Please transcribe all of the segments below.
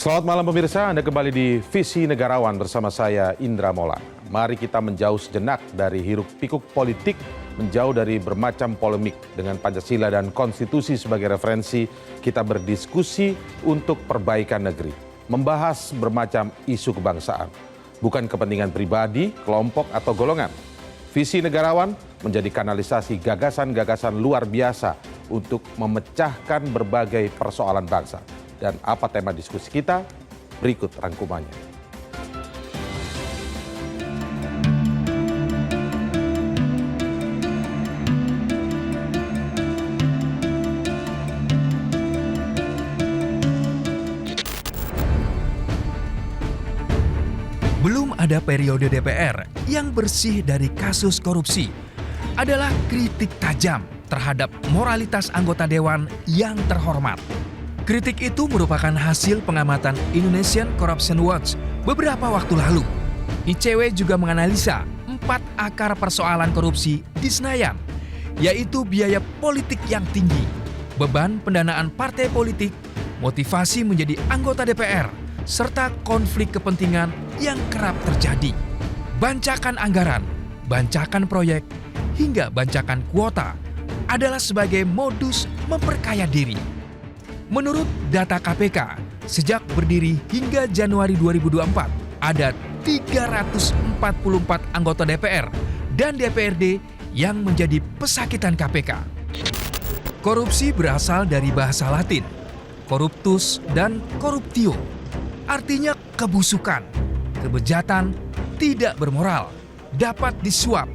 Selamat malam pemirsa, Anda kembali di Visi Negarawan bersama saya Indra Molan. Mari kita menjauh sejenak dari hiruk-pikuk politik, menjauh dari bermacam polemik. Dengan Pancasila dan Konstitusi sebagai referensi, kita berdiskusi untuk perbaikan negeri. Membahas bermacam isu kebangsaan, bukan kepentingan pribadi, kelompok, atau golongan. Visi Negarawan menjadi kanalisasi gagasan-gagasan luar biasa untuk memecahkan berbagai persoalan bangsa. Dan apa tema diskusi kita? Berikut rangkumannya. Belum ada periode DPR yang bersih dari kasus korupsi. Adalah kritik tajam terhadap moralitas anggota dewan yang terhormat. Kritik itu merupakan hasil pengamatan Indonesian Corruption Watch beberapa waktu lalu. ICW juga menganalisa 4 akar persoalan korupsi di Senayan, yaitu biaya politik yang tinggi, beban pendanaan partai politik, motivasi menjadi anggota DPR, serta konflik kepentingan yang kerap terjadi. Bancakan anggaran, bancakan proyek, hingga bancakan kuota adalah sebagai modus memperkaya diri. Menurut data KPK, sejak berdiri hingga Januari 2024, ada 344 anggota DPR dan DPRD yang menjadi pesakitan KPK. Korupsi berasal dari bahasa Latin, corruptus dan corruptio, artinya kebusukan, kebejatan, tidak bermoral, dapat disuap,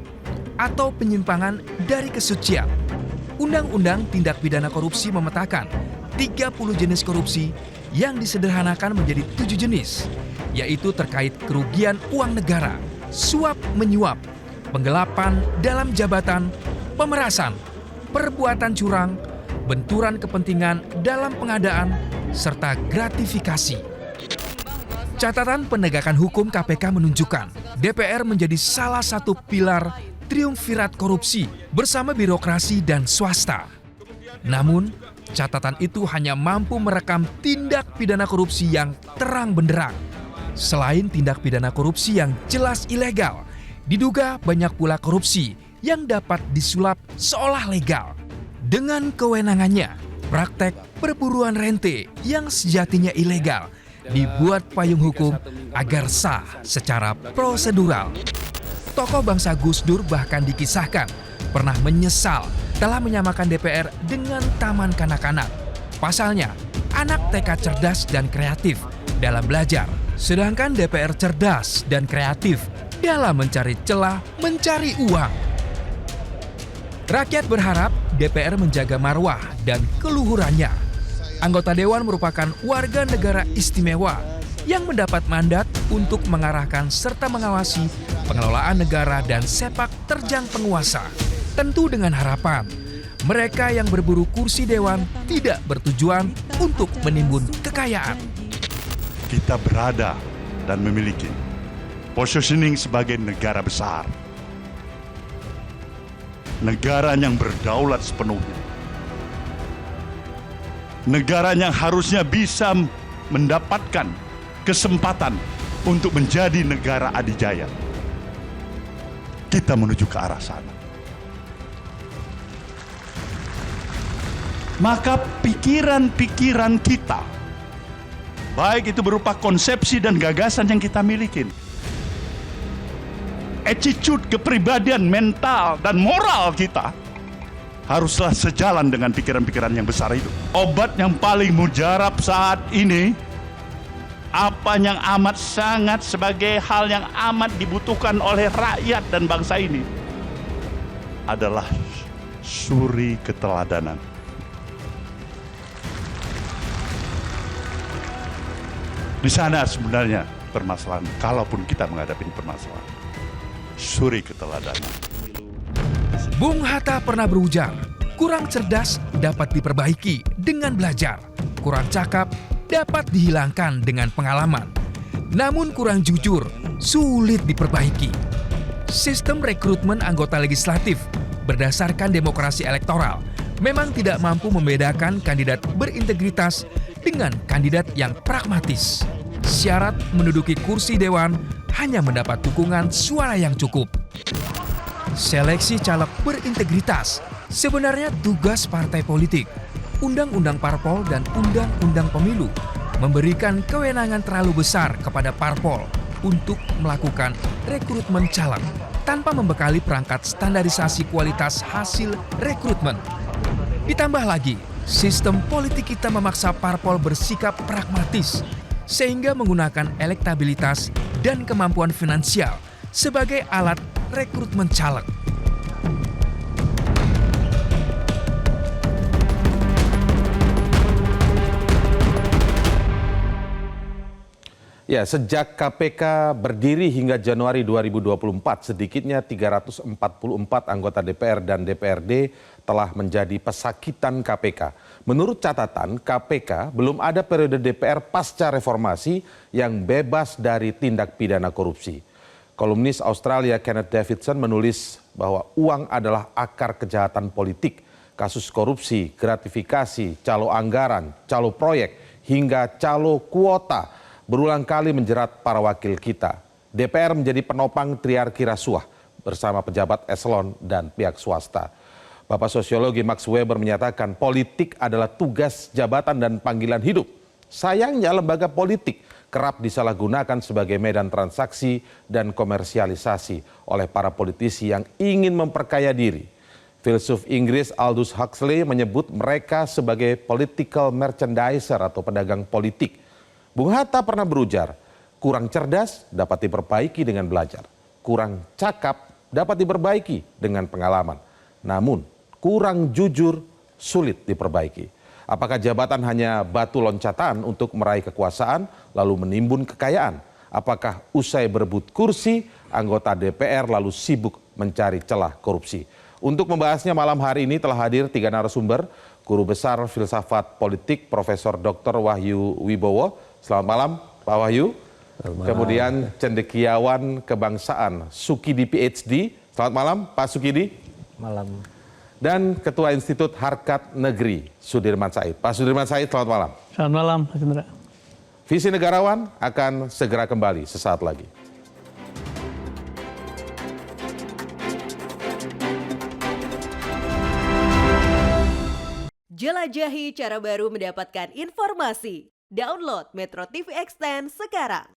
atau penyimpangan dari kesucian. Undang-Undang Tindak Pidana Korupsi memetakan 30 jenis korupsi yang disederhanakan menjadi 7 jenis, yaitu terkait kerugian uang negara, suap menyuap, penggelapan dalam jabatan, pemerasan, perbuatan curang, benturan kepentingan dalam pengadaan, serta gratifikasi. Catatan penegakan hukum KPK menunjukkan DPR menjadi salah satu pilar triumvirat korupsi bersama birokrasi dan swasta. Namun, catatan itu hanya mampu merekam tindak pidana korupsi yang terang benderang. Selain tindak pidana korupsi yang jelas ilegal, diduga banyak pula korupsi yang dapat disulap seolah legal. Dengan kewenangannya, praktek perburuan rente yang sejatinya ilegal dibuat payung hukum agar sah secara prosedural. Tokoh bangsa Gus Dur bahkan dikisahkan pernah menyesal telah menyamakan DPR dengan taman kanak-kanak. Pasalnya, anak TK cerdas dan kreatif dalam belajar, sedangkan DPR cerdas dan kreatif dalam mencari celah mencari uang. Rakyat berharap DPR menjaga marwah dan keluhurannya. Anggota dewan merupakan warga negara istimewa yang mendapat mandat untuk mengarahkan serta mengawasi pengelolaan negara dan sepak terjang penguasa. Tentu dengan harapan mereka yang berburu kursi dewan tidak bertujuan untuk menimbun kekayaan. Kita berada dan memiliki positioning sebagai negara besar. Negara yang berdaulat sepenuhnya. Negara yang harusnya bisa mendapatkan kesempatan untuk menjadi negara adidaya. Kita menuju ke arah sana. Maka pikiran-pikiran kita, baik itu berupa konsepsi dan gagasan yang kita miliki, attitude, kepribadian, mental, dan moral kita, haruslah sejalan dengan pikiran-pikiran yang besar itu. Obat yang paling mujarab saat ini, apa yang amat sangat sebagai hal yang amat dibutuhkan oleh rakyat dan bangsa ini, adalah suri keteladanan. Di sana sebenarnya permasalahan, kalaupun kita menghadapi permasalahan, suri keteladanan. Bung Hatta pernah berujar, kurang cerdas dapat diperbaiki dengan belajar, kurang cakap dapat dihilangkan dengan pengalaman, namun kurang jujur sulit diperbaiki. Sistem rekrutmen anggota legislatif berdasarkan demokrasi elektoral memang tidak mampu membedakan kandidat berintegritas dengan kandidat yang pragmatis. Syarat menduduki kursi dewan hanya mendapat dukungan suara yang cukup. Seleksi caleg berintegritas sebenarnya tugas partai politik. Undang-undang parpol dan undang-undang pemilu memberikan kewenangan terlalu besar kepada parpol untuk melakukan rekrutmen caleg tanpa membekali perangkat standarisasi kualitas hasil rekrutmen. Ditambah lagi, sistem politik kita memaksa parpol bersikap pragmatis sehingga menggunakan elektabilitas dan kemampuan finansial sebagai alat rekrutmen caleg. Ya, sejak KPK berdiri hingga Januari 2024, sedikitnya 344 anggota DPR dan DPRD telah menjadi pesakitan KPK. Menurut catatan, KPK belum ada periode DPR pasca reformasi yang bebas dari tindak pidana korupsi. Kolumnis Australia Kenneth Davidson menulis bahwa uang adalah akar kejahatan politik. Kasus korupsi, gratifikasi, calo anggaran, calo proyek, hingga calo kuota berulang kali menjerat para wakil kita. DPR menjadi penopang triarki rasuah bersama pejabat eselon dan pihak swasta. Bapak Sosiologi Max Weber menyatakan politik adalah tugas, jabatan, dan panggilan hidup. Sayangnya lembaga politik kerap disalahgunakan sebagai medan transaksi dan komersialisasi oleh para politisi yang ingin memperkaya diri. Filsuf Inggris Aldous Huxley menyebut mereka sebagai political merchandiser atau pedagang politik. Bung Hatta pernah berujar, kurang cerdas dapat diperbaiki dengan belajar. Kurang cakap dapat diperbaiki dengan pengalaman. Namun, kurang jujur sulit diperbaiki. Apakah jabatan hanya batu loncatan untuk meraih kekuasaan lalu menimbun kekayaan? Apakah usai berebut kursi, anggota DPR lalu sibuk mencari celah korupsi? Untuk membahasnya malam hari ini telah hadir 3 narasumber, Guru Besar Filsafat Politik Profesor Dr. Wahyu Wibowo. Selamat malam Pak Wahyu. Kemudian cendekiawan kebangsaan Sukidi PhD. Selamat malam Pak Sukidi. Malam. Dan Ketua Institut Harkat Negeri Sudirman Said. Pak Sudirman Said, selamat malam. Selamat malam, Mas Indra. Visi Negarawan akan segera kembali sesaat lagi. Jelajahi cara baru mendapatkan informasi. Download Metro TV Extend sekarang.